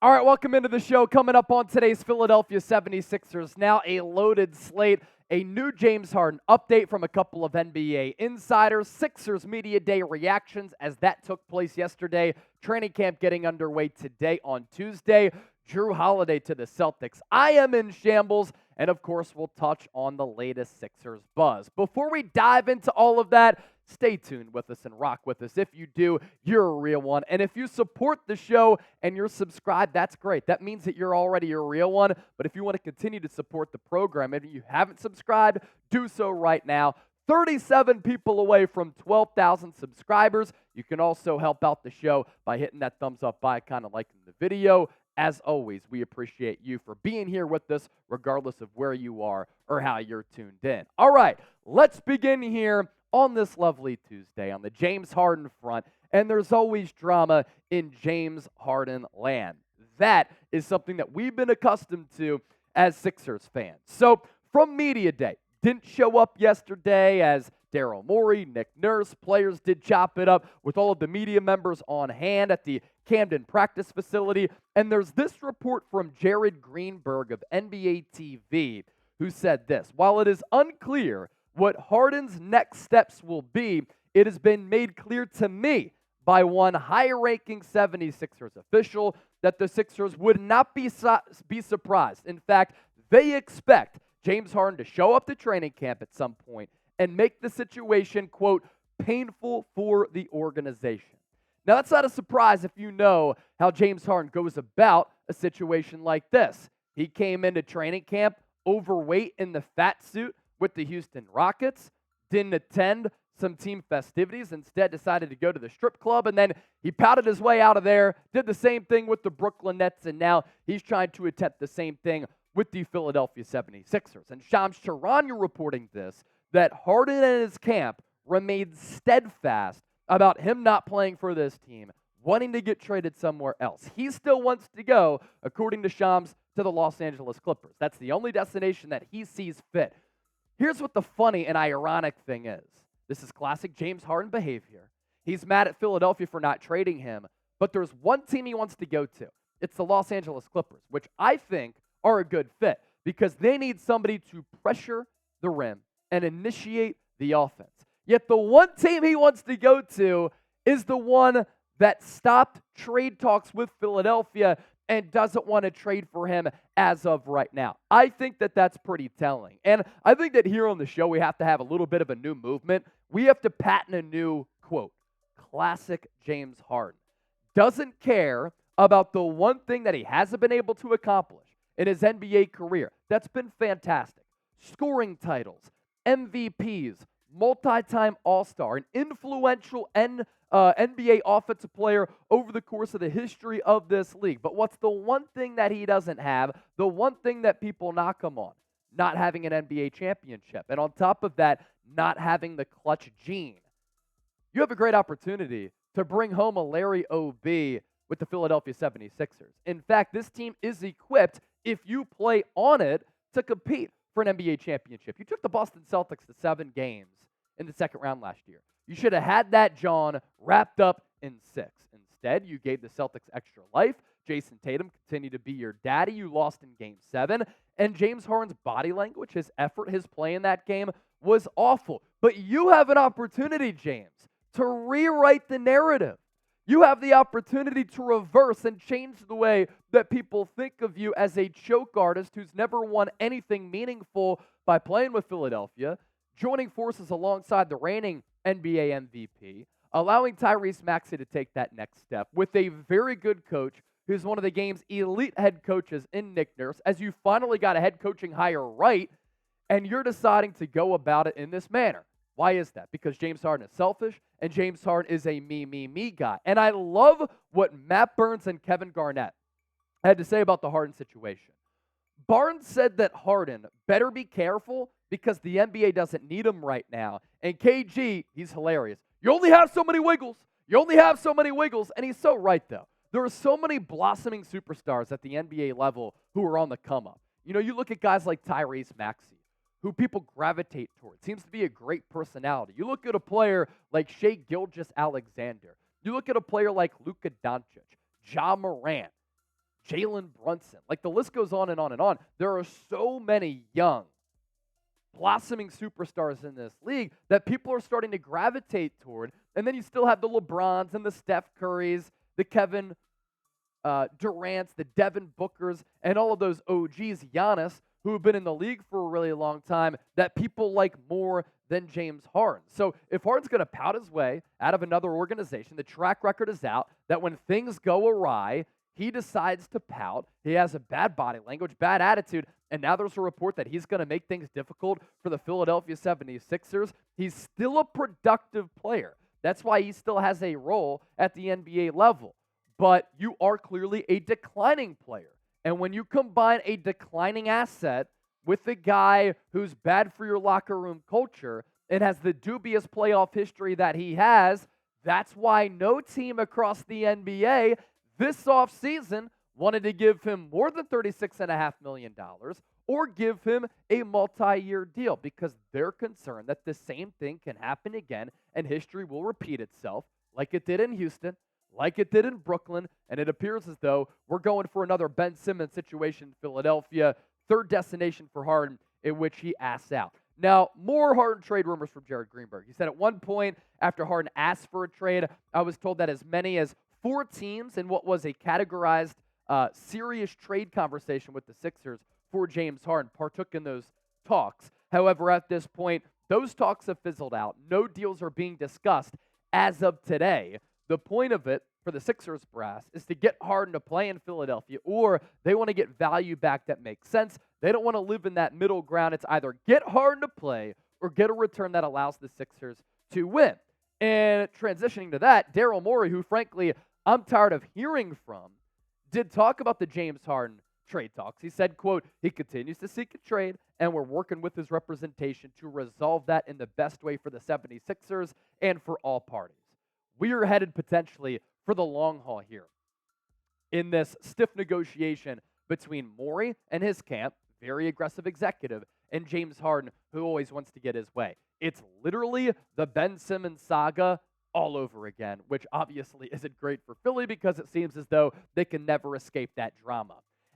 All right, welcome into the show. Coming up on today's Philadelphia 76ers, now a loaded slate, a new James Harden update from a couple of NBA insiders, Sixers Media Day reactions as that took place yesterday, training camp getting underway today on Tuesday, Jrue Holiday to the Celtics. I am in shambles, and of course, we'll touch on the latest Sixers buzz. Before we dive into all of that, stay tuned with us and rock with us. If you do, you're a real one. And if you support the show and you're subscribed, that's great. That means that you're already a real one. But if you want to continue to support the program and you haven't subscribed, do so right now. 37 people away from 12,000 subscribers. You can also help out the show by hitting that thumbs up icon and liking the video. As always, we appreciate you for being here with us, regardless of where you are or how you're tuned in. All right, let's begin here on this lovely Tuesday on the James Harden front, and there's always drama in James Harden land. That is something that we've been accustomed to as Sixers fans. So from Media Day, didn't show up yesterday as Daryl Morey, Nick Nurse, players did chop it up with all of the media members on hand at the Camden practice facility. And there's this report from Jared Greenberg of NBA TV who said this: while it is unclear what Harden's next steps will be, it has been made clear to me by one high-ranking 76ers official that the Sixers would not be surprised. In fact, they expect James Harden to show up to training camp at some point and make the situation, quote, painful for the organization. Now, that's not a surprise if you know how James Harden goes about a situation like this. He came into training camp overweight in the fat suit with the Houston Rockets, didn't attend some team festivities, instead decided to go to the strip club, and then he pouted his way out of there, did the same thing with the Brooklyn Nets, and now he's trying to attempt the same thing with the Philadelphia 76ers. And Shams Charania reporting this, that Harden and his camp remained steadfast about him not playing for this team, wanting to get traded somewhere else. He still wants to go, according to Shams, to the Los Angeles Clippers. That's the only destination that he sees fit. Here's what the funny and ironic thing is. This is classic James Harden behavior. He's mad at Philadelphia for not trading him, but there's one team he wants to go to. It's the Los Angeles Clippers, which I think are a good fit because they need somebody to pressure the rim and initiate the offense. Yet the one team he wants to go to is the one that stopped trade talks with Philadelphia and doesn't want to trade for him as of right now. I think that that's pretty telling. And I think that here on the show, we have to have a little bit of a new movement. We have to patent a new quote, classic James Harden. Doesn't care about the one thing that he hasn't been able to accomplish in his NBA career. That's been fantastic. Scoring titles, MVPs, multi-time All-Star, an influential NBA offensive player over the course of the history of this league. But what's the one thing that he doesn't have, the one thing that people knock him on? Not having an NBA championship. And on top of that, not having the clutch gene. You have a great opportunity to bring home a Larry O.B. with the Philadelphia 76ers. In fact, this team is equipped, if you play on it, to compete for an NBA championship. You took the Boston Celtics to 7 games in the second round last year. You should have had that, John, wrapped up in 6. Instead, you gave the Celtics extra life. Jason Tatum continued to be your daddy. You lost in Game 7. And James Harden's body language, his effort, his play in that game was awful. But you have an opportunity, James, to rewrite the narrative. You have the opportunity to reverse and change the way that people think of you as a choke artist who's never won anything meaningful by playing with Philadelphia, joining forces alongside the reigning NBA MVP, allowing Tyrese Maxey to take that next step with a very good coach who's one of the game's elite head coaches in Nick Nurse, as you finally got a head coaching hire right, and you're deciding to go about it in this manner. Why is that? Because James Harden is selfish, and James Harden is a me guy. And I love what Matt Barnes and Kevin Garnett had to say about the Harden situation. Barnes said that Harden better be careful because the NBA doesn't need him right now. And KG, he's hilarious. You only have so many wiggles. You only have so many wiggles. And he's so right, though. There are so many blossoming superstars at the NBA level who are on the come up. You know, you look at guys like Tyrese Maxey, who people gravitate towards. Seems to be a great personality. You look at a player like Shai Gilgeous-Alexander. You look at a player like Luka Doncic, Ja Morant, Jalen Brunson. Like, the list goes on and on and on. There are so many young, blossoming superstars in this league that people are starting to gravitate toward. And then you still have the LeBrons and the Steph Currys, the Kevin Durant's, the Devin Bookers, and all of those OGs, Giannis, who have been in the league for a really long time, that people like more than James Harden. So if Harden's going to pout his way out of another organization, the track record is out that when things go awry, he decides to pout. He has a bad body language, bad attitude, and now there's a report that he's going to make things difficult for the Philadelphia 76ers. He's still a productive player. That's why he still has a role at the NBA level. But you are clearly a declining player. And when you combine a declining asset with a guy who's bad for your locker room culture and has the dubious playoff history that he has, that's why no team across the NBA this offseason wanted to give him more than $36.5 million or give him a multi-year deal, because they're concerned that the same thing can happen again and history will repeat itself like it did in Houston, like it did in Brooklyn, and it appears as though we're going for another Ben Simmons situation in Philadelphia, third destination for Harden, in which he asks out. Now, more Harden trade rumors from Jared Greenberg. He said at one point after Harden asked for a trade, I was told that as many as 4 teams in what was a categorized serious trade conversation with the Sixers for James Harden partook in those talks. However, at this point, those talks have fizzled out. No deals are being discussed as of today. The point of it for the Sixers brass is to get Harden to play in Philadelphia, or they want to get value back that makes sense. They don't want to live in that middle ground. It's either get Harden to play or get a return that allows the Sixers to win. And transitioning to that, Daryl Morey, who frankly I'm tired of hearing from, did talk about the James Harden trade talks. He said, quote, he continues to seek a trade, and we're working with his representation to resolve that in the best way for the 76ers and for all parties. We are headed potentially for the long haul here in this stiff negotiation between Morey and his camp, very aggressive executive, and James Harden, who always wants to get his way. It's literally the Ben Simmons saga all over again, which obviously isn't great for Philly because it seems as though they can never escape that drama.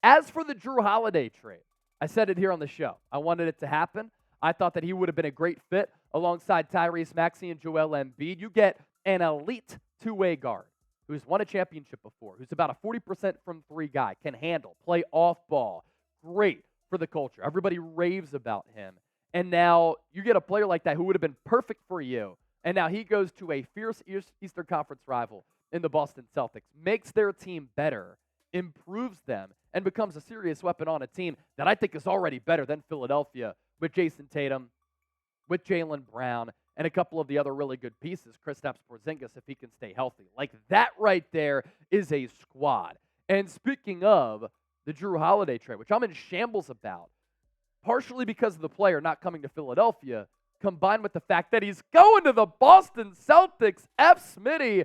As for the Jrue Holiday trade, I said it here on the show. I wanted it to happen. I thought that he would have been a great fit alongside Tyrese Maxey and Joel Embiid. You get an elite two-way guard who's won a championship before, who's about a 40% from three guy, can handle, play off ball. Great for the culture. Everybody raves about him. And now you get a player like that who would have been perfect for you. And now he goes to a fierce Eastern Conference rival in the Boston Celtics, makes their team better, improves them, and becomes a serious weapon on a team that I think is already better than Philadelphia with Jason Tatum, with Jaylen Brown, and a couple of the other really good pieces, Kristaps Porzingis, if he can stay healthy. Like, that right there is a squad. And speaking of the Jrue Holiday trade, which I'm in shambles about, partially because of the player not coming to Philadelphia, combined with the fact that he's going to the Boston Celtics, F. Smitty,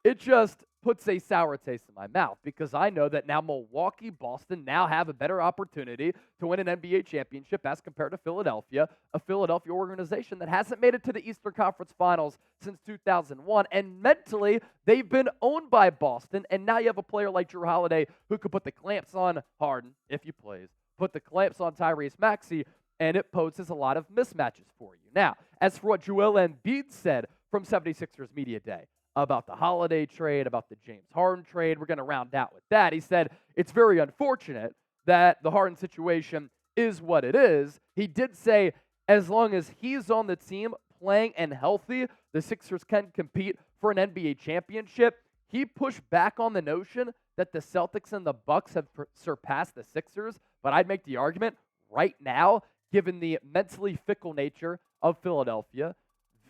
it just puts a sour taste in my mouth because I know that now Milwaukee, Boston now have a better opportunity to win an NBA championship as compared to Philadelphia, a Philadelphia organization that hasn't made it to the Eastern Conference Finals since 2001. And mentally, they've been owned by Boston. And now you have a player like Jrue Holiday who could put the clamps on Harden, if he plays, put the clamps on Tyrese Maxey, and it poses a lot of mismatches for you. Now, as for what Joel Embiid said from 76ers Media Day about the Holiday trade, about the James Harden trade, we're going to round out with that. He said, it's very unfortunate that the Harden situation is what it is. He did say, as long as he's on the team playing and healthy, the Sixers can compete for an NBA championship. He pushed back on the notion that the Celtics and the Bucks have surpassed the Sixers, but I'd make the argument right now, given the mentally fickle nature of Philadelphia,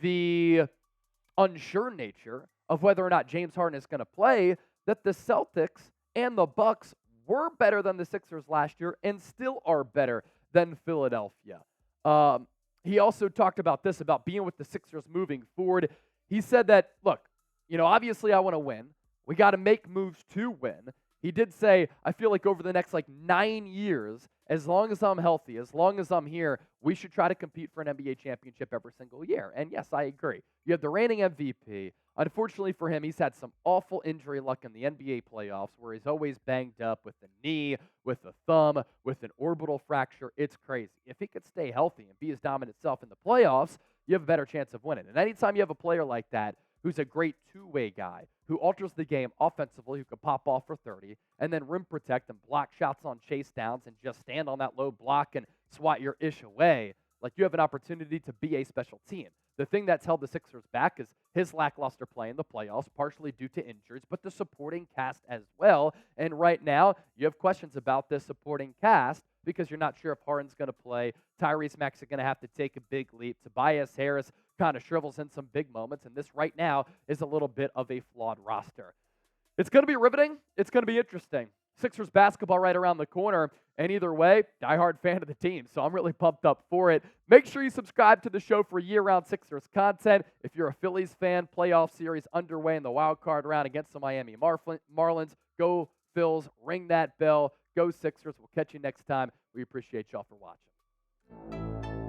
the unsure nature of whether or not James Harden is going to play, that the Celtics and the Bucks were better than the Sixers last year and still are better than Philadelphia. He also talked about this, about being with the Sixers moving forward. He said that, look, obviously I want to win. We got to make moves to win. He did say, I feel like over the next 9 years, as long as I'm healthy, as long as I'm here, we should try to compete for an NBA championship every single year. And yes, I agree. You have the reigning MVP. Unfortunately for him, he's had some awful injury luck in the NBA playoffs where he's always banged up with the knee, with the thumb, with an orbital fracture. It's crazy. If he could stay healthy and be his dominant self in the playoffs, you have a better chance of winning. And anytime you have a player like that who's a great two-way guy, who alters the game offensively, who could pop off for 30, and then rim protect and block shots on chase downs and just stand on that low block and swat your ish away, you have an opportunity to be a special team. The thing that's held the Sixers back is his lackluster play in the playoffs, partially due to injuries, but the supporting cast as well. And right now, you have questions about this supporting cast because you're not sure if Harden's going to play. Tyrese Maxey's going to have to take a big leap. Tobias Harris kind of shrivels in some big moments, and this right now is a little bit of a flawed roster. It's going to be riveting. It's going to be interesting. Sixers basketball right around the corner, and either way, diehard fan of the team, so I'm really pumped up for it. Make sure you subscribe to the show for year-round Sixers content. If you're a Phillies fan, playoff series underway in the wild card round against the Miami Marlins. Go Phils, ring that bell. Go Sixers. We'll catch you next time. We appreciate y'all for watching.